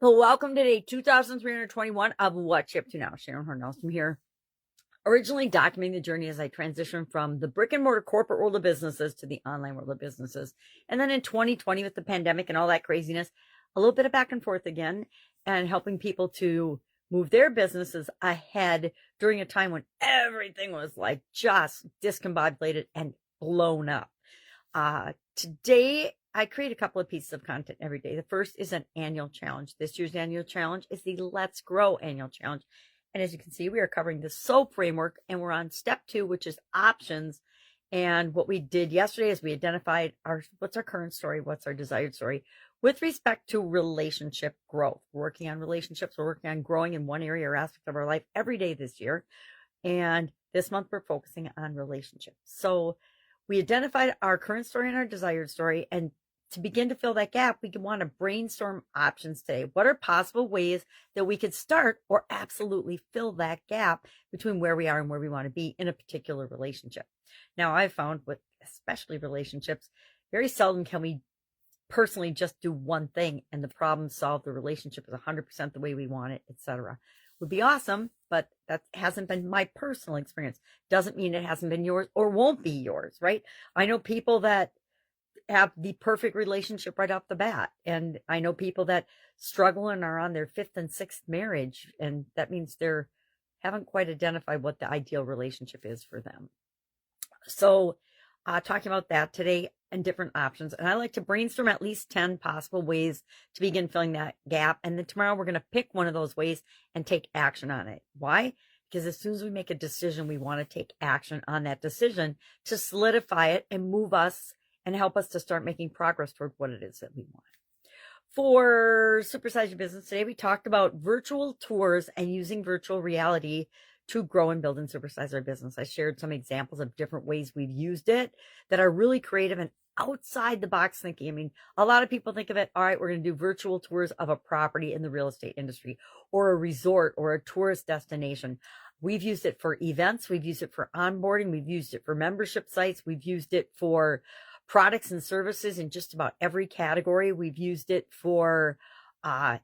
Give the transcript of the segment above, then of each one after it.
Well, welcome to day 2321 of What's Up to Now. Sharon Horne-Ellstrom here. Originally documenting the journey as I transitioned from the brick and mortar corporate world of businesses to the online world of businesses. And then in 2020 with the pandemic and all that craziness, a little bit of back and forth again and helping people to move their businesses ahead during a time when everything was like just discombobulated and blown up. Today, I create a couple of pieces of content every day. The first is an annual challenge. This year's annual challenge is the Let's Grow annual challenge. And as you can see, we are covering the SOAP framework and we're on step 2, which is options. And what we did yesterday is we identified what's our current story, what's our desired story with respect to relationship growth. We're working on relationships. We're working on growing in one area or aspect of our life every day this year. And this month we're focusing on relationships. So we identified our current story and our desired story, and to begin to fill that gap, we want to brainstorm options today. What are possible ways that we could start or absolutely fill that gap between where we are and where we want to be in a particular relationship? Now, I've found with especially relationships, very seldom can we personally just do one thing and the problem solved, the relationship is 100% the way we want it, etc. Would be awesome, but that hasn't been my personal experience. Doesn't mean it hasn't been yours or won't be yours, right? I know people that have the perfect relationship right off the bat. And I know people that struggle and are on their 5th and 6th marriage. And that means they're haven't quite identified what the ideal relationship is for them. So talking about that today and different options. And I like to brainstorm at least 10 possible ways to begin filling that gap. And then tomorrow we're going to pick one of those ways and take action on it. Why? Because as soon as we make a decision, we want to take action on that decision to solidify it and move us and help us to start making progress toward what it is that we want. For Supersize Your Business today, we talked about virtual tours and using virtual reality to grow and build and supersize our business. I shared some examples of different ways we've used it that are really creative and outside the box thinking. I mean, a lot of people think of it, all right, we're going to do virtual tours of a property in the real estate industry or a resort or a tourist destination. We've used it for events. We've used it for onboarding. We've used it for membership sites. We've used it for products and services in just about every category. We've used it for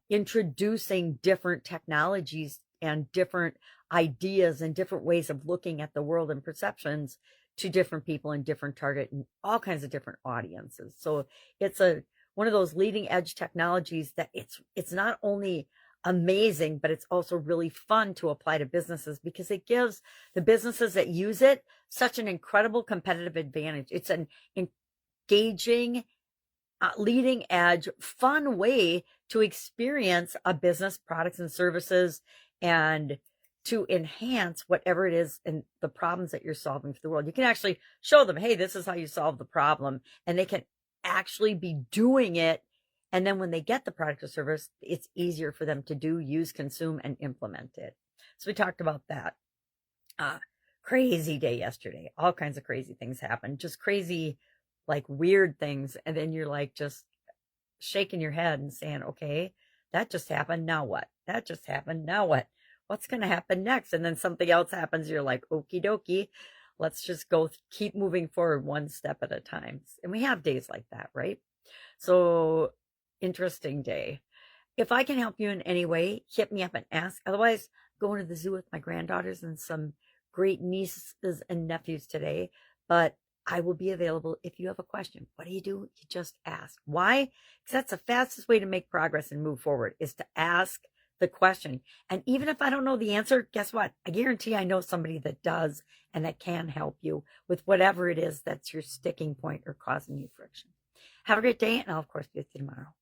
introducing different technologies and different ideas and different ways of looking at the world and perceptions to different people and different target and all kinds of different audiences. So it's one of those leading edge technologies that it's not only amazing, but it's also really fun to apply to businesses because it gives the businesses that use it such an incredible competitive advantage. It's an engaging, leading edge, fun way to experience a business, products and services, and to enhance whatever it is and the problems that you're solving for the world. You can actually show them, hey, this is how you solve the problem, and they can actually be doing it. And then when they get the product or service, it's easier for them to do, use, consume, and implement it. So we talked about that. Crazy day yesterday. All kinds of crazy things happened. Just crazy, like weird things. And then you're like just shaking your head and saying, okay, that just happened. Now what? That just happened. Now what? What's going to happen next? And then something else happens. You're like, okie dokie. Let's just keep moving forward one step at a time. And we have days like that, right? So interesting day. If I can help you in any way, hit me up and ask. Otherwise, going to the zoo with my granddaughters and some great nieces and nephews today. But I will be available if you have a question. What do? You just ask. Why? Because that's the fastest way to make progress and move forward is to ask the question. And even if I don't know the answer, guess what? I guarantee I know somebody that does and that can help you with whatever it is that's your sticking point or causing you friction. Have a great day, and I'll, of course, be with you tomorrow.